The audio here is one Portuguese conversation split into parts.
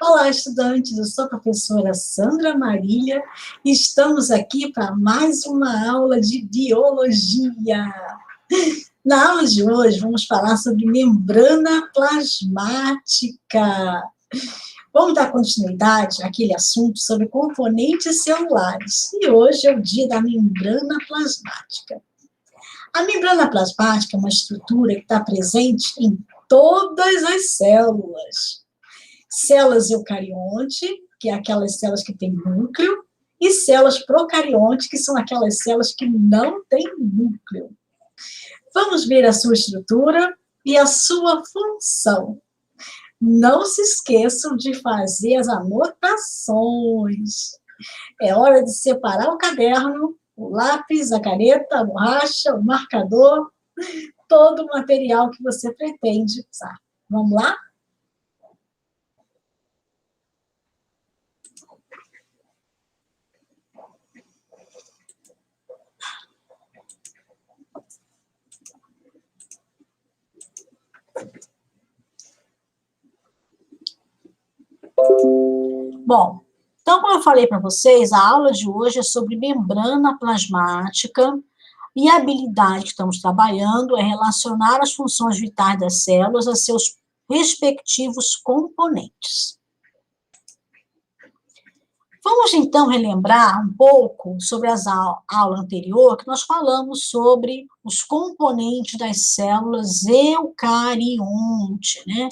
Olá, estudantes! Eu sou a professora Sandra Marília e estamos aqui para mais uma aula de biologia. Na aula de hoje, vamos falar sobre membrana plasmática. Vamos dar continuidade àquele assunto sobre componentes celulares. E hoje é o dia da membrana plasmática. A membrana plasmática é uma estrutura que está presente em todas as células. Células eucarionte, que é aquelas células que têm núcleo, e células procarionte, que são aquelas células que não têm núcleo. Vamos ver a sua estrutura e a sua função. Não se esqueçam de fazer as anotações. É hora de separar o caderno, o lápis, a caneta, a borracha, o marcador, todo o material que você pretende usar. Vamos lá? Bom, então, como eu falei para vocês, a aula de hoje é sobre membrana plasmática e a habilidade que estamos trabalhando é relacionar as funções vitais das células a seus respectivos componentes. Vamos, então, relembrar um pouco sobre a aula anterior, que nós falamos sobre os componentes das células eucarionte, né?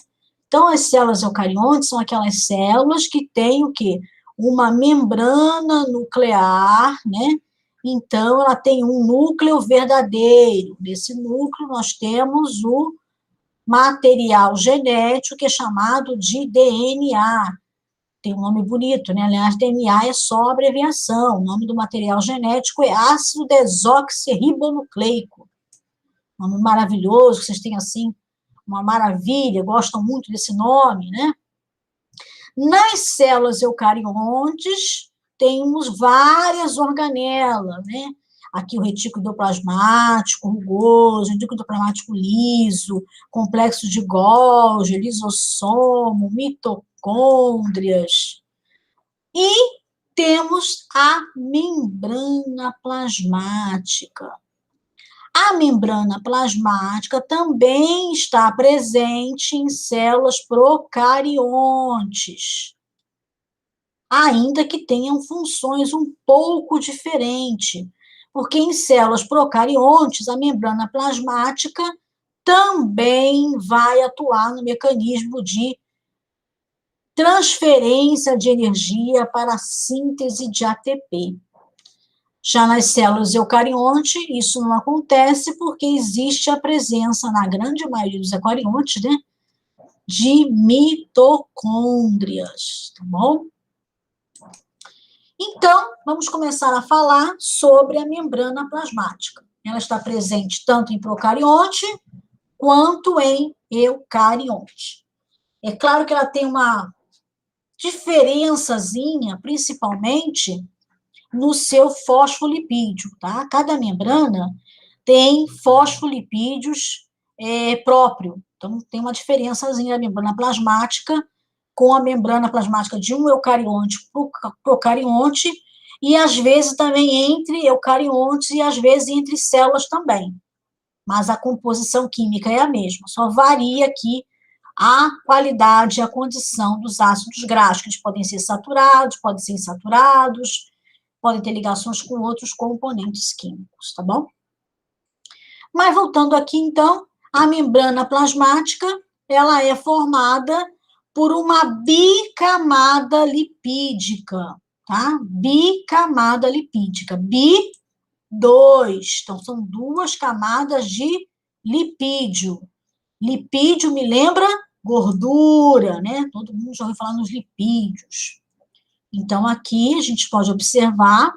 Então, as células eucariontes são aquelas células que têm o quê? Uma membrana nuclear, né? Então, ela tem um núcleo verdadeiro. Nesse núcleo, nós temos o material genético, que é chamado de DNA. Tem um nome bonito, né? Aliás, DNA é só abreviação. O nome do material genético é ácido desoxirribonucleico. Nome maravilhoso, que vocês têm, assim, uma maravilha, gostam muito desse nome, né? Nas células eucariontes, temos várias organelas, né? Aqui o retículo endoplasmático rugoso, retículo endoplasmático liso, complexo de Golgi, lisossomo, mitocôndrias. E temos a membrana plasmática. A membrana plasmática também está presente em células procariontes, ainda que tenham funções um pouco diferentes, porque em células procariontes a membrana plasmática também vai atuar no mecanismo de transferência de energia para a síntese de ATP. Já nas células eucariontes, isso não acontece porque existe a presença, na grande maioria dos eucariontes, né, de mitocôndrias, tá bom? Então, vamos começar a falar sobre a membrana plasmática. Ela está presente tanto em procarionte quanto em eucarionte. É claro que ela tem uma diferençazinha, principalmente no seu fosfolipídio, tá? Cada membrana tem fosfolipídios próprio. Então, tem uma diferençazinha da membrana plasmática com a membrana plasmática de um eucarionte para o procarionte, e às vezes também entre eucariontes e às vezes entre células também. Mas a composição química é a mesma, só varia aqui a qualidade e a condição dos ácidos graxos, que eles podem ser saturados, podem ser insaturados, podem ter ligações com outros componentes químicos, tá bom? Mas voltando aqui, então, a membrana plasmática, ela é formada por uma bicamada lipídica, tá? Bicamada lipídica. Bi2. Então, são duas camadas de lipídio. Lipídio me lembra gordura, né? Todo mundo já ouviu falar nos lipídios. Então, aqui a gente pode observar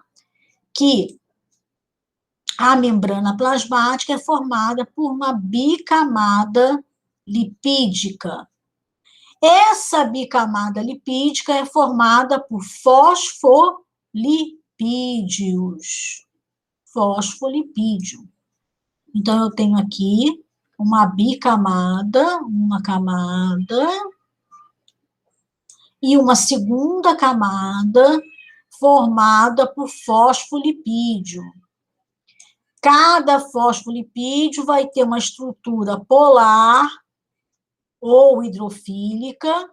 que a membrana plasmática é formada por uma bicamada lipídica. Essa bicamada lipídica é formada por fosfolipídios. Fosfolipídio. Então, eu tenho aqui uma bicamada, uma camada, e uma segunda camada formada por fosfolipídio. Cada fosfolipídio vai ter uma estrutura polar ou hidrofílica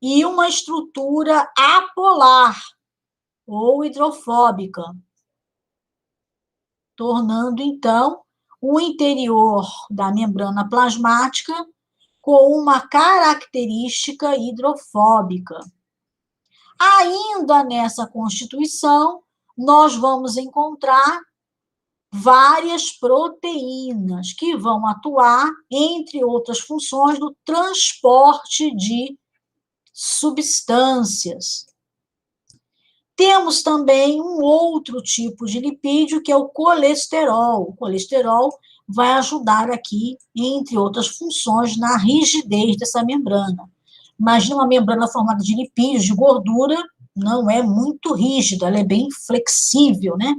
e uma estrutura apolar ou hidrofóbica, tornando, então, o interior da membrana plasmática com uma característica hidrofóbica. Ainda nessa constituição, nós vamos encontrar várias proteínas que vão atuar, entre outras funções, no transporte de substâncias. Temos também um outro tipo de lipídio, que é o colesterol. O colesterol vai ajudar aqui, entre outras funções, na rigidez dessa membrana. Imagina uma membrana formada de lipídios, de gordura, não é muito rígida, ela é bem flexível, né?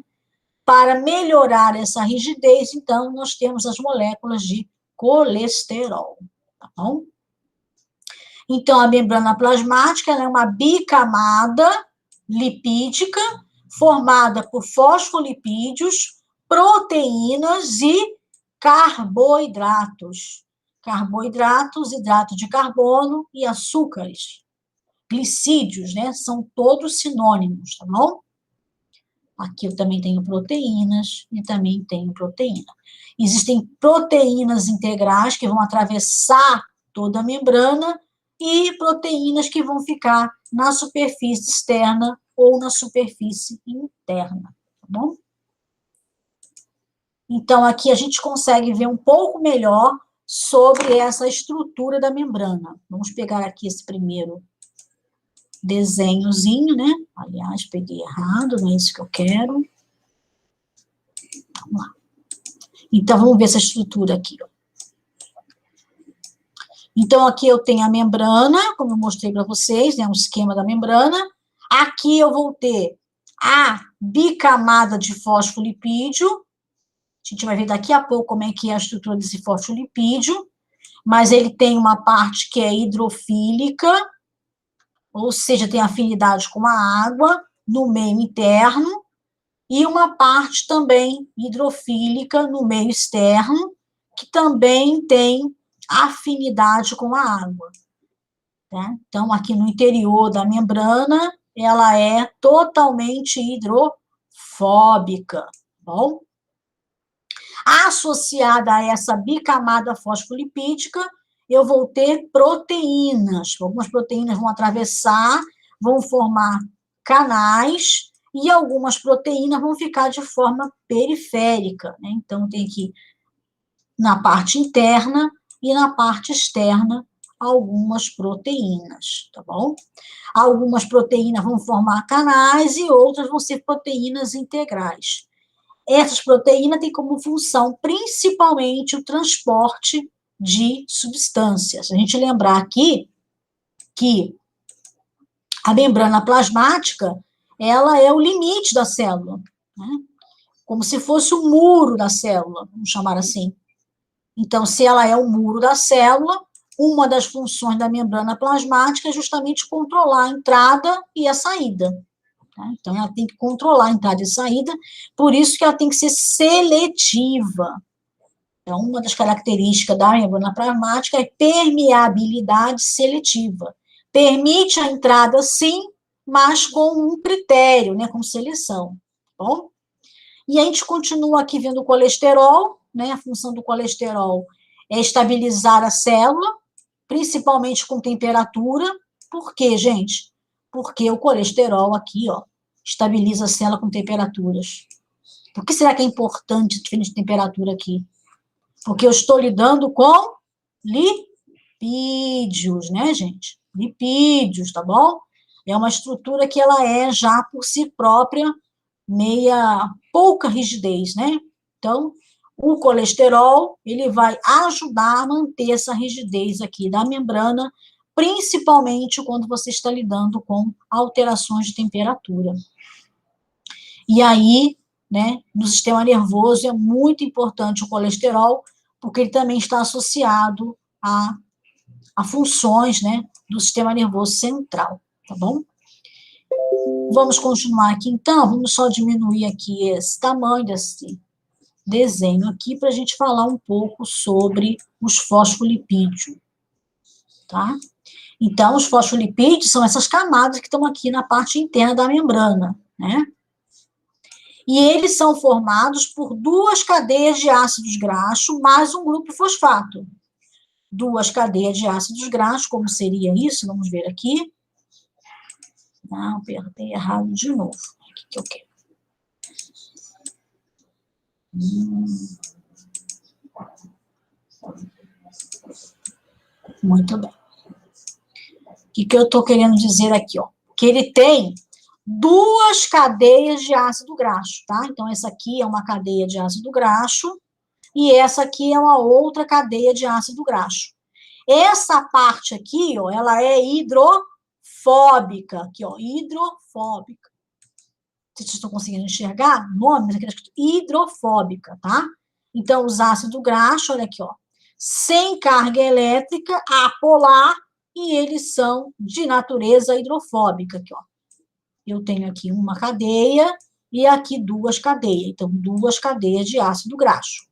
Para melhorar essa rigidez, então, nós temos as moléculas de colesterol, tá bom? Então, a membrana plasmática ela é uma bicamada lipídica formada por fosfolipídios, proteínas e carboidratos. Carboidratos, hidrato de carbono e açúcares. Glicídios, né? São todos sinônimos, tá bom? Aqui eu também tenho proteínas e também tenho proteína. Existem proteínas integrais que vão atravessar toda a membrana e proteínas que vão ficar na superfície externa ou na superfície interna, tá bom? Então, aqui a gente consegue ver um pouco melhor sobre essa estrutura da membrana. Vamos pegar aqui esse primeiro desenhozinho, né? Aliás, peguei errado, não é isso que eu quero. Vamos lá. Então, vamos ver essa estrutura aqui, ó. Então, aqui eu tenho a membrana, como eu mostrei para vocês, né, um esquema da membrana. Aqui eu vou ter a bicamada de fosfolipídio. A gente vai ver daqui a pouco como é que é a estrutura desse fosfolipídio. Mas ele tem uma parte que é hidrofílica, ou seja, tem afinidade com a água no meio interno, e uma parte também hidrofílica no meio externo, que também tem afinidade com a água. Tá? Então, aqui no interior da membrana, ela é totalmente hidrofóbica, tá bom? Associada a essa bicamada fosfolipídica, eu vou ter proteínas. Algumas proteínas vão atravessar, vão formar canais, e algumas proteínas vão ficar de forma periférica, né? Então, tem aqui na parte interna e na parte externa algumas proteínas, tá bom? Algumas proteínas vão formar canais e outras vão ser proteínas integrais. Essas proteínas têm como função principalmente o transporte de substâncias. A gente lembrar aqui que a membrana plasmática, ela é o limite da célula, né? Como se fosse o muro da célula, vamos chamar assim. Então, se ela é o muro da célula, uma das funções da membrana plasmática é justamente controlar a entrada e a saída. Tá? Então, ela tem que controlar a entrada e saída, por isso que ela tem que ser seletiva. Então, uma das características da membrana plasmática é permeabilidade seletiva. Permite a entrada, sim, mas com um critério, né, com seleção. Tá bom? E a gente continua aqui vendo o colesterol, né? A função do colesterol é estabilizar a célula, principalmente com temperatura. Por quê, gente? Porque o colesterol aqui, ó, estabiliza a célula com temperaturas. Por que será que é importante a diferença de temperatura aqui? Porque eu estou lidando com lipídios, né, gente? Lipídios, tá bom? É uma estrutura que ela é já por si própria meia pouca rigidez, né? Então, o colesterol, ele vai ajudar a manter essa rigidez aqui da membrana, principalmente quando você está lidando com alterações de temperatura. E aí, né, no sistema nervoso é muito importante o colesterol, porque ele também está associado a a funções, né, do sistema nervoso central, tá bom? Vamos continuar aqui, então, vamos só diminuir aqui esse tamanho desse desenho aqui para a gente falar um pouco sobre os fosfolipídios, tá? Então, os fosfolipídios são essas camadas que estão aqui na parte interna da membrana, né? E eles são formados por duas cadeias de ácidos graxos mais um grupo fosfato. Duas cadeias de ácidos graxos, como seria isso? Vamos ver aqui. Não, apertei errado de novo. O que eu quero? Muito bem. O que eu estou querendo dizer aqui, ó? Que ele tem duas cadeias de ácido graxo, tá? Então, essa aqui é uma cadeia de ácido graxo e essa aqui é uma outra cadeia de ácido graxo. Essa parte aqui, ó, ela é hidrofóbica, aqui, ó, hidrofóbica. Vocês estão conseguindo enxergar? Nome, mas aqui está escrito hidrofóbica, tá? Então, os ácidos graxos, olha aqui, ó, sem carga elétrica, apolar, e eles são de natureza hidrofóbica, aqui, ó. Eu tenho aqui uma cadeia e aqui duas cadeias. Então, duas cadeias de ácido graxo,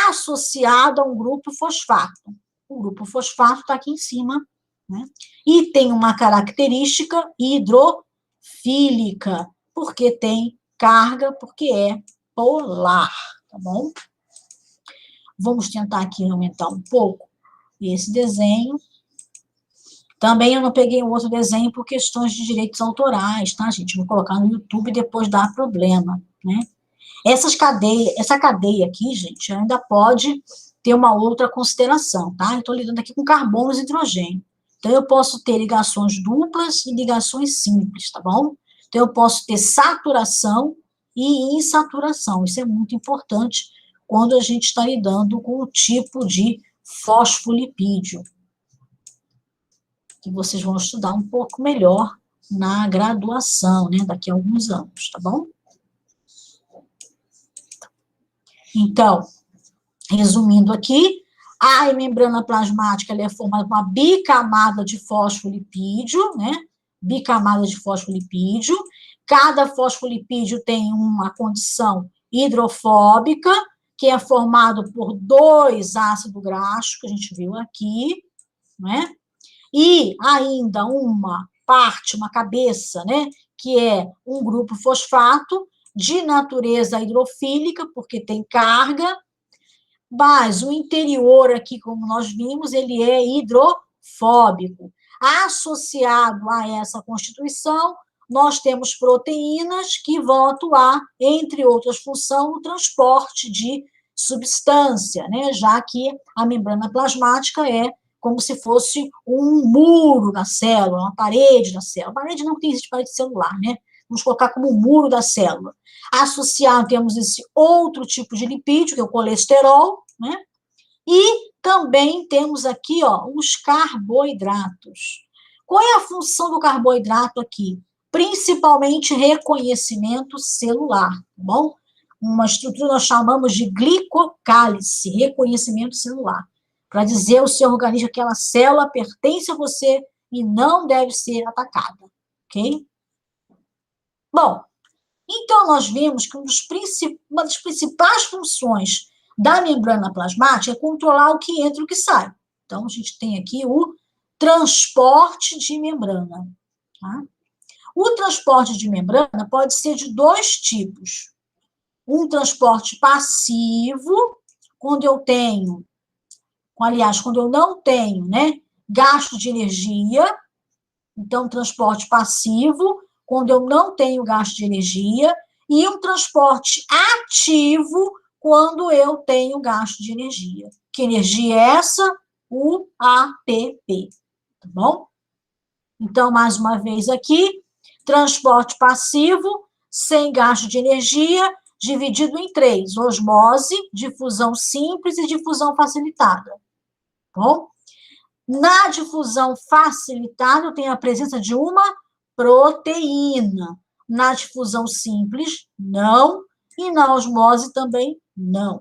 associado a um grupo fosfato. O grupo fosfato está aqui em cima, né? E tem uma característica hidrofílica, porque tem carga, porque é polar, tá bom? Vamos tentar aqui aumentar um pouco esse desenho. Também eu não peguei um outro desenho por questões de direitos autorais, tá, gente? Vou colocar no YouTube e depois dá problema, né? Essa cadeia aqui, gente, ainda pode ter uma outra consideração, tá? Eu estou lidando aqui com carbonos e hidrogênio. Então, eu posso ter ligações duplas e ligações simples, tá bom? Então, eu posso ter saturação e insaturação. Isso é muito importante quando a gente está lidando com o tipo de fosfolipídio, que vocês vão estudar um pouco melhor na graduação, né, daqui a alguns anos, tá bom? Então, resumindo aqui, a membrana plasmática ela é formada por uma bicamada de fosfolipídio, né? Bicamada de fosfolipídio. Cada fosfolipídio tem uma condição hidrofóbica, que é formado por dois ácidos graxos, que a gente viu aqui, né? E ainda uma parte, uma cabeça, né? Que é um grupo fosfato de natureza hidrofílica, porque tem carga, mas o interior aqui, como nós vimos, ele é hidrofóbico. Associado a essa constituição, nós temos proteínas que vão atuar, entre outras funções, no transporte de substância, né? Já que a membrana plasmática é como se fosse um muro da célula, uma parede da célula. A parede não tem existe parede celular, né? Vamos colocar como um muro da célula. Associado, temos esse outro tipo de lipídio, que é o colesterol, né? E também temos aqui, ó, os carboidratos. Qual é a função do carboidrato aqui? Principalmente reconhecimento celular, tá bom? Uma estrutura nós chamamos de glicocálice, reconhecimento celular, para dizer ao seu organismo que aquela célula pertence a você e não deve ser atacada, ok? Bom, então, nós vimos que uma das principais funções da membrana plasmática é controlar o que entra e o que sai. Então, a gente tem aqui o transporte de membrana. Tá? O transporte de membrana pode ser de dois tipos. Um transporte passivo, quando eu não tenho, né, gasto de energia. Então, transporte passivo, quando eu não tenho gasto de energia, e um transporte ativo, quando eu tenho gasto de energia. Que energia é essa? O ATP, tá bom? Então, mais uma vez aqui, transporte passivo, sem gasto de energia, dividido em três: osmose, difusão simples e difusão facilitada, tá bom? Na difusão facilitada, eu tenho a presença de uma proteína. Na difusão simples, não. E na osmose também, não.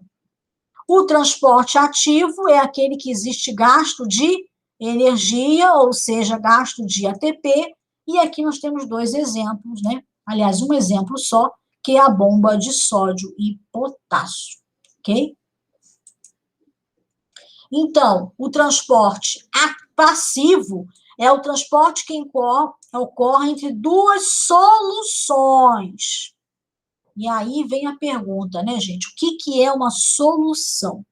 O transporte ativo é aquele que existe gasto de energia, ou seja, gasto de ATP, e aqui nós temos dois exemplos, né? Aliás, um exemplo só, que é a bomba de sódio e potássio, ok? Então, o transporte passivo é o transporte que ocorre entre duas soluções. E aí vem a pergunta, né, gente? O que é uma solução?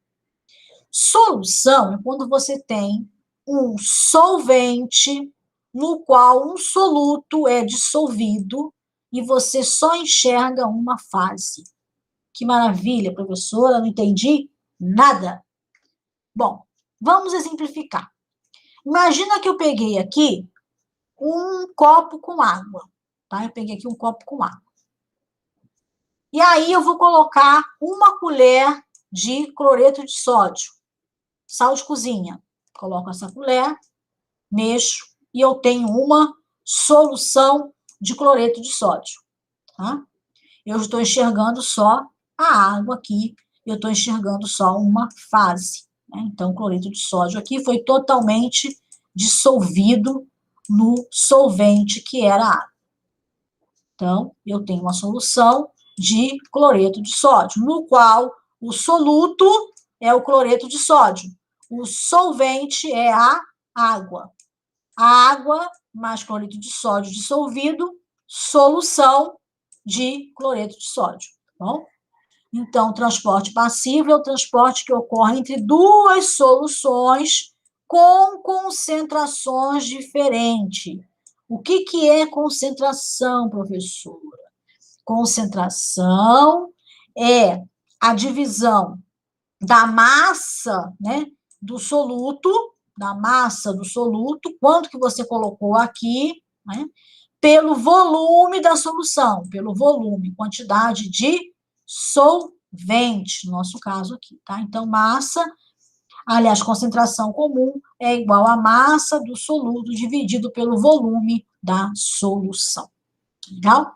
Solução é quando você tem um solvente no qual um soluto é dissolvido e você só enxerga uma fase. Que maravilha, professora, não entendi nada. Bom, vamos exemplificar. Imagina que eu peguei aqui um copo com água, tá? Eu peguei aqui um copo com água. E aí eu vou colocar uma colher de cloreto de sódio, sal de cozinha. Coloco essa colher, mexo e eu tenho uma solução de cloreto de sódio, tá? Eu estou enxergando só a água aqui, eu estou enxergando só uma fase, né? Então, o cloreto de sódio aqui foi totalmente dissolvido no solvente que era a água. Então, eu tenho uma solução de cloreto de sódio, no qual o soluto é o cloreto de sódio, o solvente é a água. A água mais cloreto de sódio dissolvido, solução de cloreto de sódio, tá bom? Então, o transporte passivo é o transporte que ocorre entre duas soluções com concentrações diferentes. O que é concentração, professora? Concentração é a divisão da massa, né, do soluto, da massa do soluto, quanto que você colocou aqui, né, pelo volume da solução, pelo volume, quantidade de solvente, no nosso caso aqui, tá? Então, massa, aliás, concentração comum é igual à massa do soluto dividido pelo volume da solução. Legal?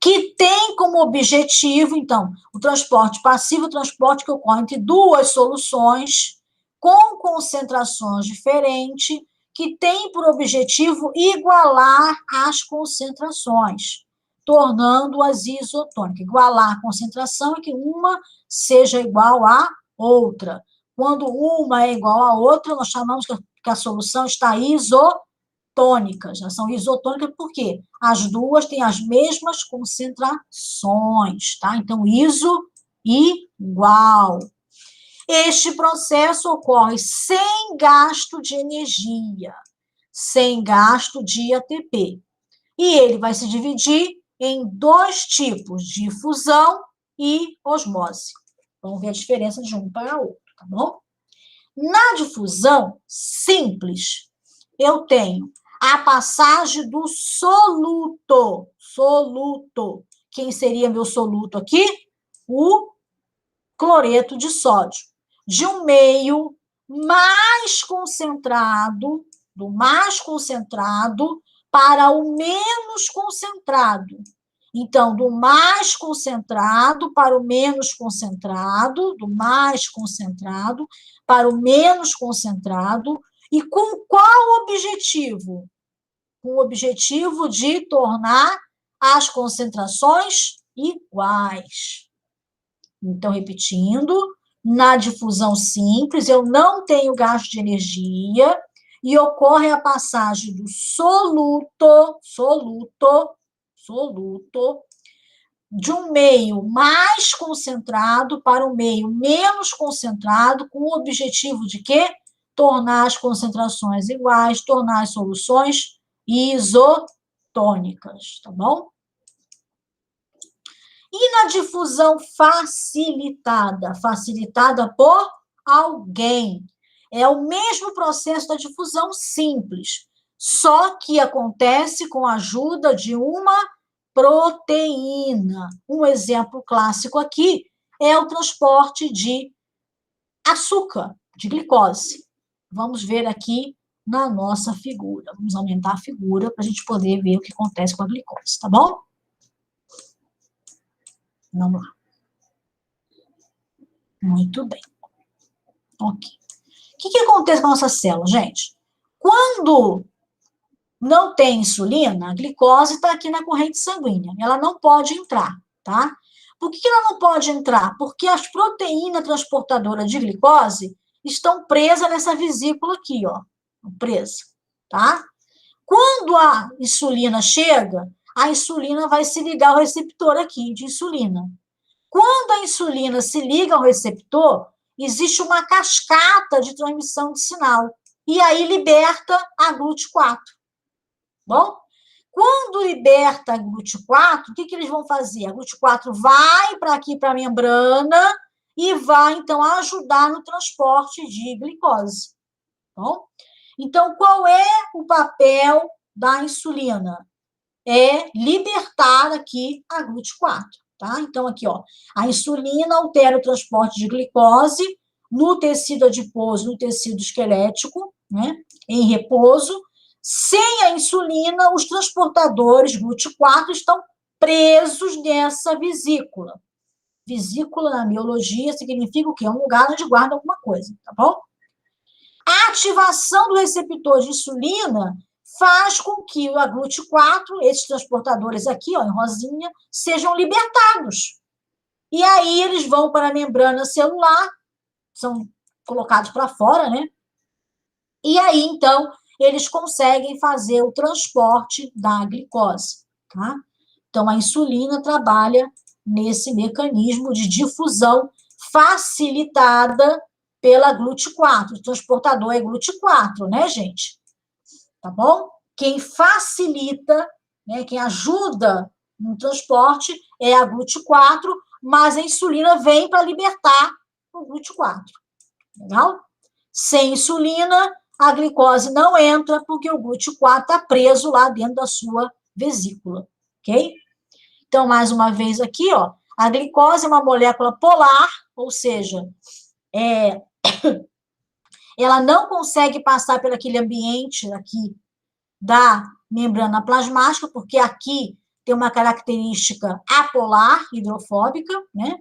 Que tem como objetivo, então, o transporte passivo, o transporte que ocorre entre duas soluções com concentrações diferentes, que tem por objetivo igualar as concentrações, tornando-as isotônicas. Igualar a concentração é que uma seja igual à outra. Quando uma é igual à outra, nós chamamos que a solução está isotônicas, já são isotônicas porque as duas têm as mesmas concentrações, tá? Então, iso igual. Este processo ocorre sem gasto de energia, sem gasto de ATP. E ele vai se dividir em dois tipos, difusão e osmose. Vamos ver a diferença de um para o outro, tá bom? Na difusão simples, eu tenho a passagem do soluto. Soluto. Quem seria meu soluto aqui? O cloreto de sódio. De um meio mais concentrado, do mais concentrado para o menos concentrado. Então, do mais concentrado para o menos concentrado, do mais concentrado para o menos concentrado, e com qual objetivo? Com o objetivo de tornar as concentrações iguais. Então, repetindo, na difusão simples, eu não tenho gasto de energia e ocorre a passagem do soluto, de um meio mais concentrado para um meio menos concentrado, com o objetivo de quê? Tornar as concentrações iguais, tornar as soluções isotônicas, tá bom? E na difusão facilitada? Facilitada por alguém. É o mesmo processo da difusão simples, só que acontece com a ajuda de uma proteína. Um exemplo clássico aqui é o transporte de açúcar, de glicose. Vamos ver aqui na nossa figura. Vamos aumentar a figura para a gente poder ver o que acontece com a glicose, tá bom? Vamos lá. Muito bem. Ok. que acontece com a nossa célula, gente? Quando não tem insulina, a glicose está aqui na corrente sanguínea. Ela não pode entrar, tá? Por que ela não pode entrar? Porque as proteínas transportadoras de glicose estão presas nessa vesícula aqui, ó. Presa, tá? Quando a insulina chega, a insulina vai se ligar ao receptor aqui de insulina. Quando a insulina se liga ao receptor, existe uma cascata de transmissão de sinal. E aí liberta a GLUT4. Bom? Quando liberta a GLUT4, o que eles vão fazer? A GLUT4 vai para aqui, para a membrana, e vai, então, ajudar no transporte de glicose. Bom? Então, qual é o papel da insulina? É libertar aqui a GLUT4, tá? Então, aqui, ó, a insulina altera o transporte de glicose no tecido adiposo, no tecido esquelético, né, em repouso. Sem a insulina, os transportadores GLUT4 estão presos nessa vesícula. Vesícula, na biologia, significa o quê? É um lugar onde guarda alguma coisa, tá bom? A ativação do receptor de insulina faz com que a GLUT4, esses transportadores aqui, ó, em rosinha, sejam libertados. E aí eles vão para a membrana celular, são colocados para fora, né? E aí, então, eles conseguem fazer o transporte da glicose, tá? Então, a insulina trabalha nesse mecanismo de difusão facilitada pela GLUT4. O transportador é GLUT4, né, gente? Tá bom? Quem facilita, né, quem ajuda no transporte é a GLUT4, mas a insulina vem para libertar o GLUT4. Legal? Sem insulina, a glicose não entra porque o GLUT4 está preso lá dentro da sua vesícula, ok? Então, mais uma vez aqui, ó, a glicose é uma molécula polar, ou seja, ela não consegue passar por aquele ambiente aqui da membrana plasmática, porque aqui tem uma característica apolar, hidrofóbica, né?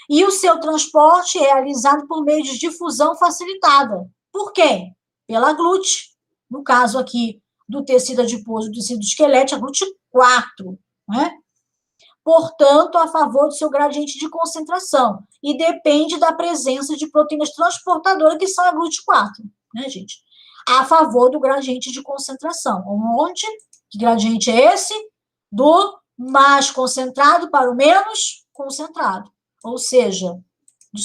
E o seu transporte é realizado por meio de difusão facilitada. Por quê? Pela GLUT. No caso aqui do tecido adiposo, do tecido esquelético, a GLUT4, né? Portanto, a favor do seu gradiente de concentração. E depende da presença de proteínas transportadoras, que são a GLUT4, né, gente? A favor do gradiente de concentração. Onde? Que gradiente é esse? Do mais concentrado para o menos concentrado. Ou seja, do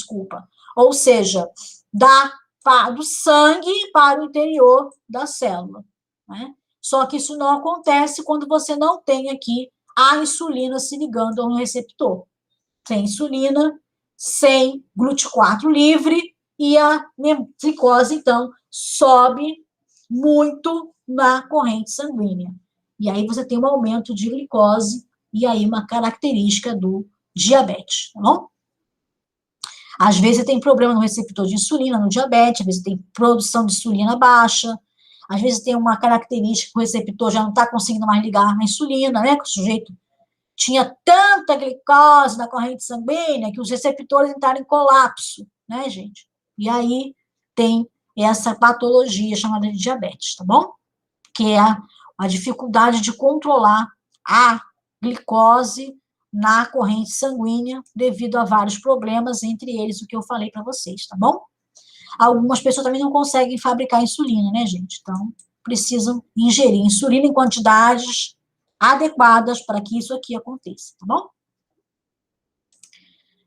sangue para o interior da célula, né? Só que isso não acontece quando você não tem aqui a insulina se ligando a um receptor. Sem insulina, sem GLUT4 livre, e a glicose, então, sobe muito na corrente sanguínea. E aí você tem um aumento de glicose, e aí uma característica do diabetes, tá bom? Às vezes tem problema no receptor de insulina, no diabetes, às vezes tem produção de insulina baixa, às vezes tem uma característica que o receptor já não está conseguindo mais ligar na insulina, né, que o sujeito tinha tanta glicose na corrente sanguínea que os receptores entraram em colapso, né, gente? E aí tem essa patologia chamada de diabetes, tá bom? Que é a dificuldade de controlar a glicose na corrente sanguínea devido a vários problemas, entre eles o que eu falei para vocês, tá bom? Algumas pessoas também não conseguem fabricar insulina, né, gente? Então, precisam ingerir insulina em quantidades adequadas para que isso aqui aconteça, tá bom?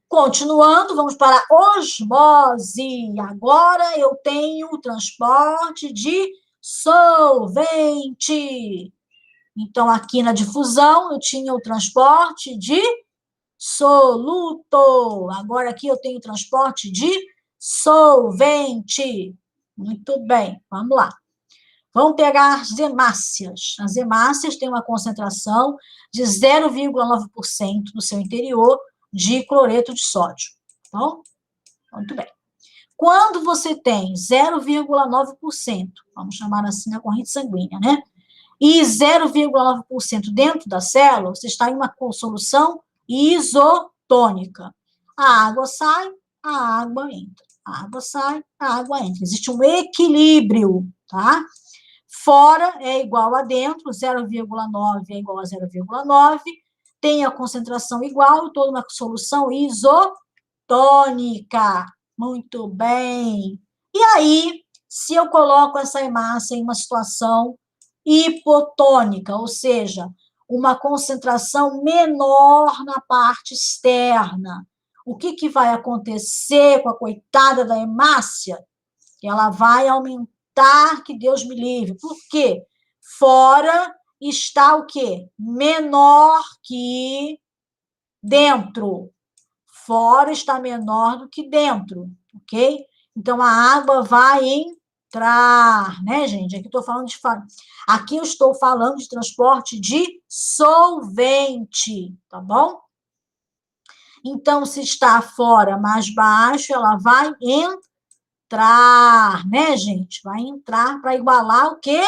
Continuando, vamos para a osmose. Agora eu tenho o transporte de solvente. Então, aqui na difusão, eu tinha o transporte de soluto. Agora, aqui eu tenho o transporte de solvente. Muito bem, vamos lá. Vamos pegar as hemácias. As hemácias têm uma concentração de 0,9% no seu interior de cloreto de sódio. Então, muito bem. Quando você tem 0,9%, vamos chamar assim na corrente sanguínea, né? E 0,9% dentro da célula, você está em uma solução isotônica. A água sai, a água entra. A água sai, a água entra. Existe um equilíbrio, tá? Fora é igual a dentro, 0,9 é igual a 0,9, tem a concentração igual, toda uma solução isotônica. Muito bem. E aí, se eu coloco essa hemácia em uma situação hipotônica, ou seja, uma concentração menor na parte externa, o que vai acontecer com a coitada da hemácia? Ela vai aumentar, que Deus me livre. Por quê? Fora está o quê? Menor que dentro. Fora está menor do que dentro, ok? Então, a água vai entrar, né, gente? Aqui eu estou falando de transporte de solvente, tá bom? Então, se está fora mais baixo, ela vai entrar, né, gente? Vai entrar para igualar o quê?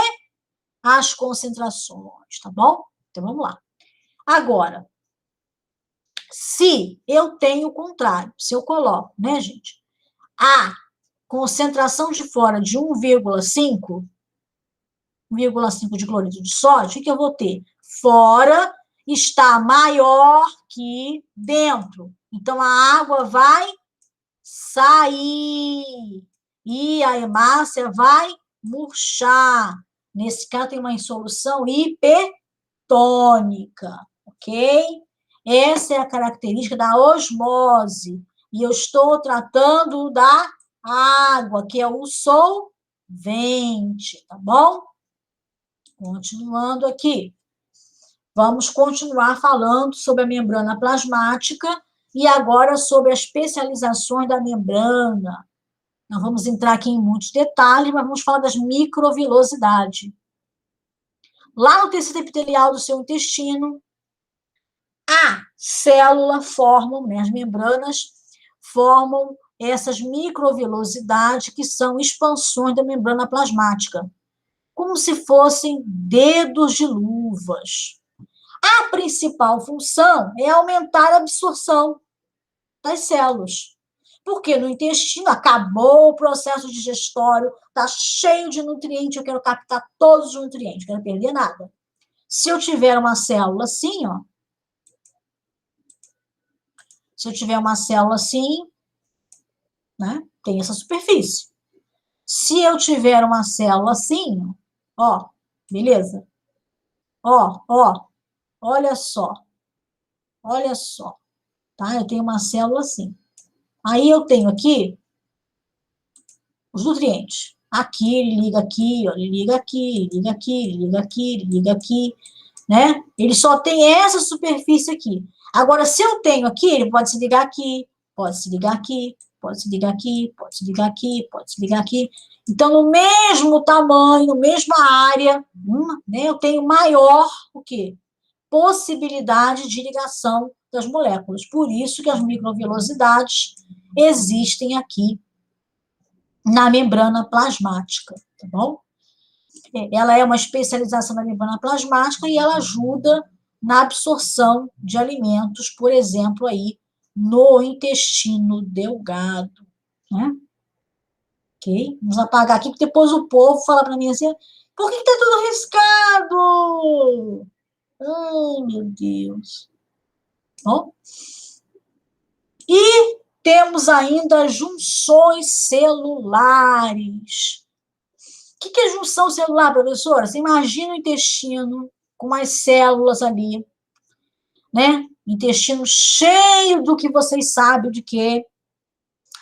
As concentrações, tá bom? Então, vamos lá. Agora, se eu tenho o contrário, se eu coloco, né, gente? A concentração de fora de 1,5 de cloreto de sódio, o que eu vou ter? Fora está maior que dentro. Então, a água vai sair e a hemácia vai murchar. Nesse caso, tem uma insolução hipertônica, ok? Essa é a característica da osmose. E eu estou tratando da água, que é o solvente, tá bom? Continuando aqui. Vamos continuar falando sobre a membrana plasmática e agora sobre as especializações da membrana. Não vamos entrar aqui em muitos detalhes, mas vamos falar das microvilosidades. Lá no tecido epitelial do seu intestino, a célula formam, né, as membranas formam essas microvilosidades que são expansões da membrana plasmática, como se fossem dedos de luvas. A principal função é aumentar a absorção das células, porque no intestino acabou o processo digestório, está cheio de nutrientes, eu quero captar todos os nutrientes, não quero perder nada. Se eu tiver uma célula assim, ó, se eu tiver uma célula assim, né, tem essa superfície. Se eu tiver uma célula assim, ó, beleza? Ó, olha só, tá? Eu tenho uma célula assim. Aí eu tenho aqui os nutrientes. Aqui, ele liga aqui, ó, ele liga aqui, ele liga aqui, ele liga aqui, ele liga aqui, né? Ele só tem essa superfície aqui. Agora, se eu tenho aqui, ele pode se ligar aqui, pode se ligar aqui, pode se ligar aqui, pode se ligar aqui, pode se ligar aqui. Então, no mesmo tamanho, mesma área, né, eu tenho maior, o quê? Possibilidade de ligação das moléculas. Por isso que as microvilosidades existem aqui na membrana plasmática, tá bom? Ela é uma especialização na membrana plasmática e ela ajuda na absorção de alimentos, por exemplo, aí no intestino delgado, né? Ok? Vamos apagar aqui, porque depois o povo fala para mim assim, por que está tudo riscado? Ai, meu Deus. Bom, e temos ainda junções celulares. O que é junção celular, professora? Você imagina o intestino com as células ali, né? Intestino cheio do que vocês sabem de quê?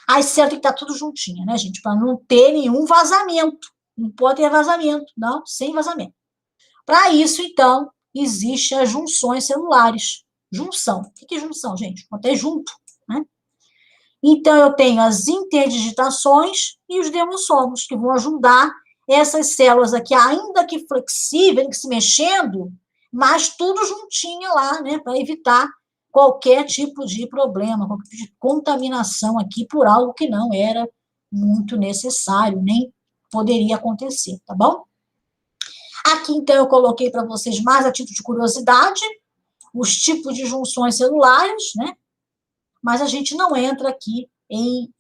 As células tem que estar tudo juntinha, né, gente? Para não ter nenhum vazamento. Não pode ter vazamento, não, sem vazamento. Para isso, então, existem as junções celulares. Junção. O que é junção, gente? Até junto, né? Então, eu tenho as interdigitações e os demossomos, que vão ajudar essas células aqui, ainda que flexíveis, que se mexendo, mas tudo juntinho lá, né, para evitar qualquer tipo de problema, qualquer tipo de contaminação aqui por algo que não era muito necessário, nem poderia acontecer, tá bom? Aqui, então, eu coloquei para vocês mais a título de curiosidade, os tipos de junções celulares, né, mas a gente não entra aqui em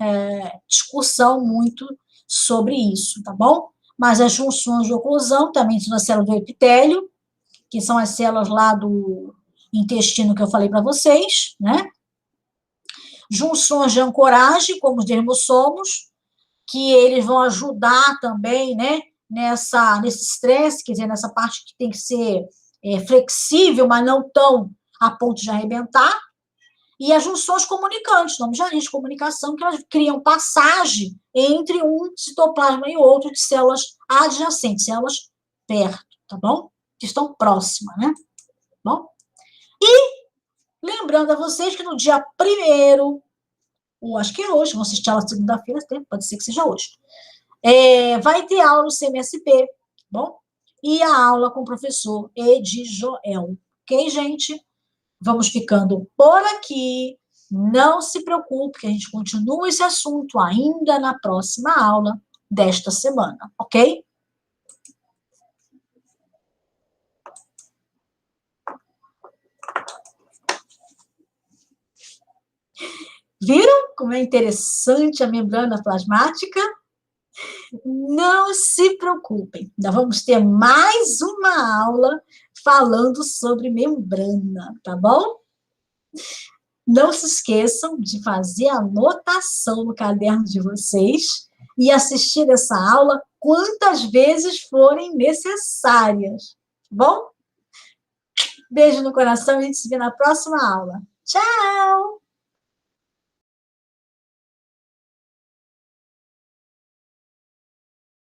discussão muito sobre isso, tá bom? Mas as junções de oclusão também são as células do epitélio, que são as células lá do intestino que eu falei para vocês, né? Junções de ancoragem, como os dermossomos, que eles vão ajudar também, né, nesse estresse, quer dizer, nessa parte que tem que ser flexível, mas não tão a ponto de arrebentar. E as junções comunicantes, nome já diz, comunicação, que elas criam passagem entre um citoplasma e outro de células adjacentes, células perto, tá bom? Que estão próximas, né? Bom? E lembrando a vocês que no dia 1º, ou acho que é hoje, vão assistir aula segunda-feira, pode ser que seja hoje, vai ter aula no CMSP, tá bom? E a aula com o professor Edijoel, ok, gente? Vamos ficando por aqui. Não se preocupe, que a gente continua esse assunto ainda na próxima aula desta semana, ok? Viram como é interessante a membrana plasmática? Não se preocupem, nós vamos ter mais uma aula falando sobre membrana, tá bom? Não se esqueçam de fazer a anotação no caderno de vocês e assistir essa aula quantas vezes forem necessárias, tá bom? Beijo no coração e a gente se vê na próxima aula. Tchau!